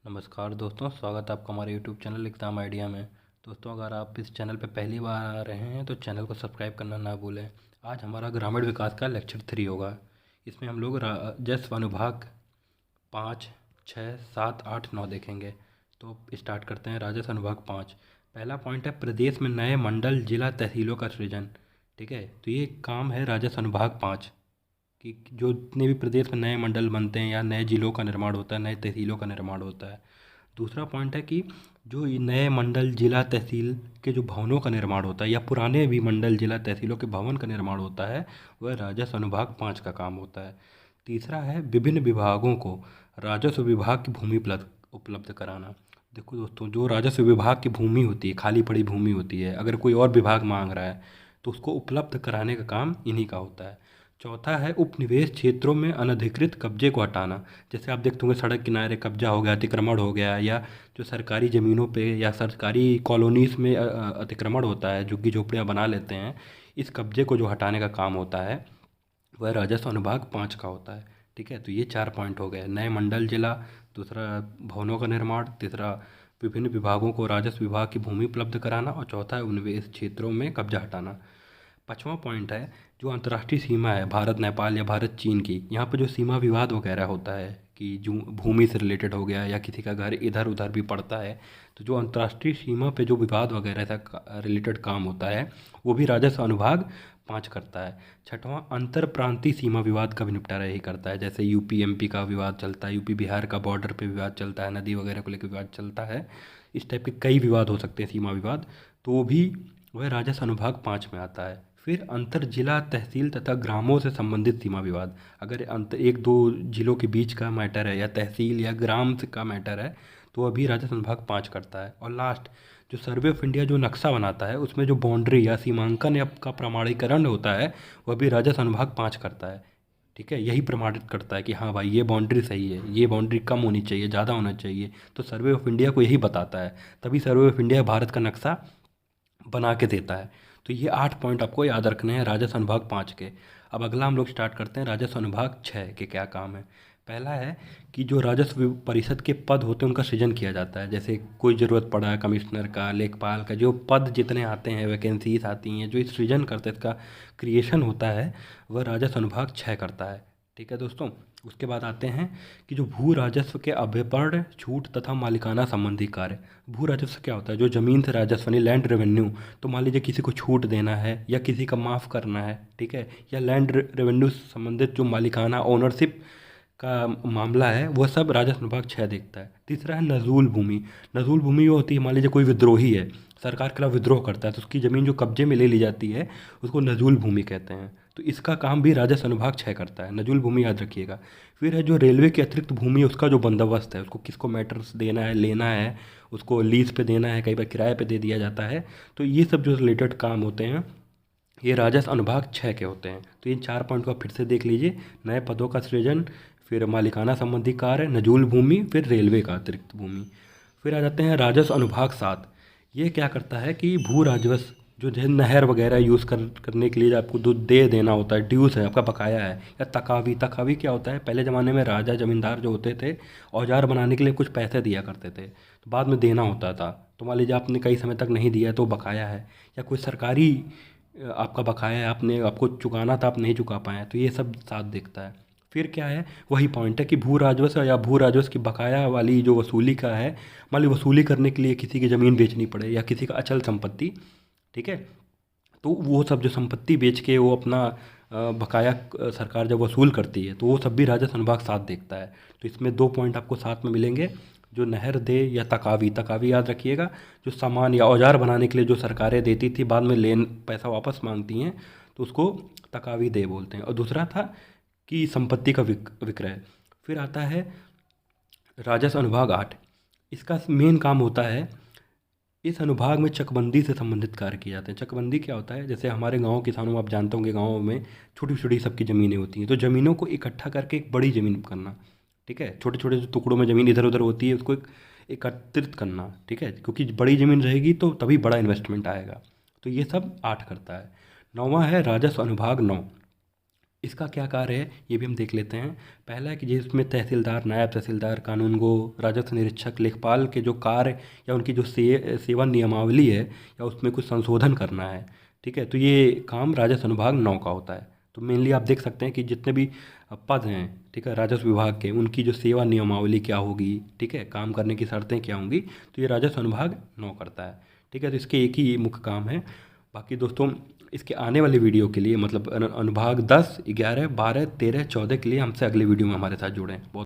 नमस्कार दोस्तों, स्वागत है आपका हमारे यूट्यूब चैनल एग्ज़ाम आइडिया में। दोस्तों, अगर आप इस चैनल पर पहली बार आ रहे हैं तो चैनल को सब्सक्राइब करना ना भूलें। आज हमारा ग्रामीण विकास का लेक्चर 3 होगा। इसमें हम लोग राजस्व अनुभाग 5, 6, 7, 8, 9 देखेंगे। तो स्टार्ट करते हैं। राजस्व अनुभाग 5, पहला पॉइंट है प्रदेश में नए मंडल, जिला, तहसीलों का सृजन। ठीक है, तो ये काम है राजस्व अनुभाग 5 कि जो जितने भी प्रदेश में नए मंडल बनते हैं या नए जिलों का निर्माण होता है, नए तहसीलों का निर्माण होता है। दूसरा पॉइंट है कि जो ये नए मंडल, जिला, तहसील के जो भवनों का निर्माण होता है या पुराने भी मंडल, जिला, तहसीलों के भवन का निर्माण होता है, वह राजस्व अनुभाग 5 का काम होता है। तीसरा है विभिन्न विभागों को राजस्व विभाग की भूमि उपलब्ध उपलब्ध कराना। देखो दोस्तों, जो राजस्व विभाग की भूमि होती है, खाली पड़ी भूमि होती है, अगर कोई और विभाग मांग रहा है तो उसको उपलब्ध कराने का काम इन्हीं का होता है। चौथा है उपनिवेश क्षेत्रों में अनधिकृत कब्जे को हटाना। जैसे आप देखते होंगे सड़क किनारे कब्जा हो गया, अतिक्रमण हो गया, या जो सरकारी ज़मीनों पे या सरकारी कॉलोनीज़ में अतिक्रमण होता है, झुग्गी झोपड़ियाँ बना लेते हैं, इस कब्जे को जो हटाने का काम होता है वह राजस्व अनुभाग 5 का होता है। ठीक है, तो ये 4 पॉइंट हो गए। नए मंडल, जिला, दूसरा भवनों का निर्माण, तीसरा विभिन्न विभागों को राजस्व विभाग की भूमि उपलब्ध कराना, और चौथा है उपनिवेश क्षेत्रों में कब्जा हटाना। पाँचवा पॉइंट है जो अंतर्राष्ट्रीय सीमा है भारत नेपाल या भारत चीन की। यहाँ पर जो सीमा विवाद वगैरह होता है कि जो भूमि से रिलेटेड हो गया या किसी का घर इधर उधर भी पड़ता है, तो जो अंतर्राष्ट्रीय सीमा पे जो विवाद वगैरह ऐसा रिलेटेड काम होता है वो भी राजस्व अनुभाग 5 करता है। छठवां अंतर प्रांतीय सीमा विवाद का भी निपटारा यही करता है। जैसे यूपी एमपी का विवाद चलता है, यूपी बिहार का बॉर्डर पे विवाद चलता है, नदी वगैरह को लेकर विवाद चलता है, इस टाइप के कई विवाद हो सकते हैं सीमा विवाद, तो वो भी वह राजस्व अनुभाग 5 में आता है। फिर अंतर जिला, तहसील तथा ग्रामों से संबंधित सीमा विवाद, अगर अंतर एक दो जिलों के बीच का मैटर है या तहसील या ग्राम का मैटर है तो अभी राजस्व विभाग 5 करता है। और लास्ट जो सर्वे ऑफ इंडिया जो नक्शा बनाता है उसमें जो बाउंड्री या सीमांकन या का प्रमाणीकरण होता है वह भी राजस्व अनुभाग 5 करता है। ठीक है, यही प्रमाणित करता है कि हाँ भाई ये बाउंड्री सही है, ये बाउंड्री कम होनी चाहिए, ज़्यादा होना चाहिए, तो सर्वे ऑफ इंडिया को यही बताता है। तभी सर्वे ऑफ इंडिया भारत का नक्शा बना के देता है। तो ये 8 पॉइंट आपको याद रखने हैं राजस्व अनुभाग 5 के। अब अगला हम लोग स्टार्ट करते हैं राजस्व अनुभाग 6 के क्या काम है। पहला है कि जो राजस्व परिषद के पद होते हैं उनका सृजन किया जाता है। जैसे कोई ज़रूरत पड़ा है कमिश्नर का, लेखपाल का, जो पद जितने आते हैं, वैकेंसीज आती हैं, जो इस सृजन करते हैं, इसका क्रिएशन होता है, वह राजस्व अनुभाग 6 करता है। ठीक है दोस्तों, उसके बाद आते हैं कि जो भू राजस्व के अभ्यर्पण, छूट तथा मालिकाना संबंधी कार्य। भू राजस्व क्या होता है? जो ज़मीन से राजस्व यानी लैंड रेवेन्यू। तो मान लीजिए किसी को छूट देना है या किसी का माफ़ करना है, ठीक है, या लैंड रेवेन्यू संबंधित जो मालिकाना ओनरशिप का मामला है वह सब राजस्व विभाग 6 देखता है। तीसरा है नजूल भूमि। नजूल भूमि वो होती है, मान लीजिए कोई विद्रोही है, सरकार के खिलाफ विद्रोह करता है, तो उसकी ज़मीन जो कब्जे में ले ली जाती है उसको नजूल भूमि कहते हैं। तो इसका काम भी राजस्व अनुभाग 6 करता है। नजूल भूमि याद रखिएगा। फिर है जो रेलवे की अतिरिक्त भूमि है उसका जो बंदोबस्त है, उसको किसको मैटर्स देना है, लेना है, उसको लीज पे देना है, कई बार किराए पे दे दिया जाता है, तो ये सब जो रिलेटेड काम होते हैं ये राजस्व अनुभाग 6 के होते हैं। तो इन 4 पॉइंट को आप फिर से देख लीजिए। नए पदों का सृजन, फिर मालिकाना संबंधी कार्य, नजूल भूमि, फिर रेलवे का अतिरिक्त भूमि। फिर आ जाते हैं राजस्व अनुभाग 7। ये क्या करता है कि भू राजस्व जो जैसे नहर वगैरह यूज़ करने के लिए आपको जो दे देना होता है, ड्यूज़ है, आपका बकाया है, या तकावी। तकावी क्या होता है? पहले ज़माने में राजा ज़मींदार जो होते थे औजार बनाने के लिए कुछ पैसे दिया करते थे, तो बाद में देना होता था। तो मान लीजिए आपने कई समय तक नहीं दिया तो बकाया है, या कोई सरकारी आपका बकाया है, आपने आपको चुकाना था, आप नहीं चुका पाए, तो ये सब साथ देखता है। फिर क्या है? वही पॉइंट है कि भू राजस्व या भू राजस्व की बकाया वाली जो वसूली का है, मान ली वसूली करने के लिए किसी की ज़मीन बेचनी पड़े या किसी का अचल संपत्ति, ठीक है, तो वो सब जो संपत्ति बेच के वो अपना बकाया सरकार जब वसूल करती है तो वो सब भी राजस्व अनुभाग 7 देखता है। तो इसमें 2 पॉइंट आपको साथ में मिलेंगे, जो नहर दे या तकावी। तकावी याद रखिएगा, जो सामान या औजार बनाने के लिए जो सरकारें देती थी, बाद में लेन पैसा वापस मांगती हैं, तो उसको तकावी दे बोलते हैं। और दूसरा था कि संपत्ति का विक्रय। फिर आता है राजस्व अनुभाग 8। इसका मेन काम होता है, इस अनुभाग में चकबंदी से संबंधित कार्य किए जाते हैं। चकबंदी क्या होता है? जैसे हमारे गांव किसानों में आप जानते होंगे, गाँव में छोटी छोटी सबकी ज़मीनें होती हैं, तो ज़मीनों को इकट्ठा करके एक बड़ी ज़मीन करना, ठीक है, छोटे छोटे जो टुकड़ों में ज़मीन इधर उधर होती है उसको एकत्रित करना, ठीक है, क्योंकि बड़ी ज़मीन रहेगी तो तभी बड़ा इन्वेस्टमेंट आएगा। तो ये सब 8 करता है। 9वां है राजस्व अनुभाग 9। इसका क्या कार्य है ये भी हम देख लेते हैं। पहला है कि जिसमें तहसीलदार, नायब तहसीलदार, कानूनगो, राजस्व निरीक्षक, लेखपाल के जो कार्य या उनकी जो सेवा नियमावली है या उसमें कुछ संशोधन करना है, ठीक है, तो ये काम राजस्व अनुभाग 9 का होता है। तो मेनली आप देख सकते हैं कि जितने भी पद हैं, ठीक है, राजस्व विभाग के, उनकी जो सेवा नियमावली क्या होगी, ठीक है, काम करने की शर्तें क्या होंगी, तो ये राजस्व अनुभाग 9 करता है, ठीक है। तो इसके एक ही मुख्य काम है। बाकी दोस्तों इसके आने वाले वीडियो के लिए मतलब अनुभाग 10, 11, 12, 13, 14 के लिए हमसे अगले वीडियो में हमारे साथ जुड़ें। बहुत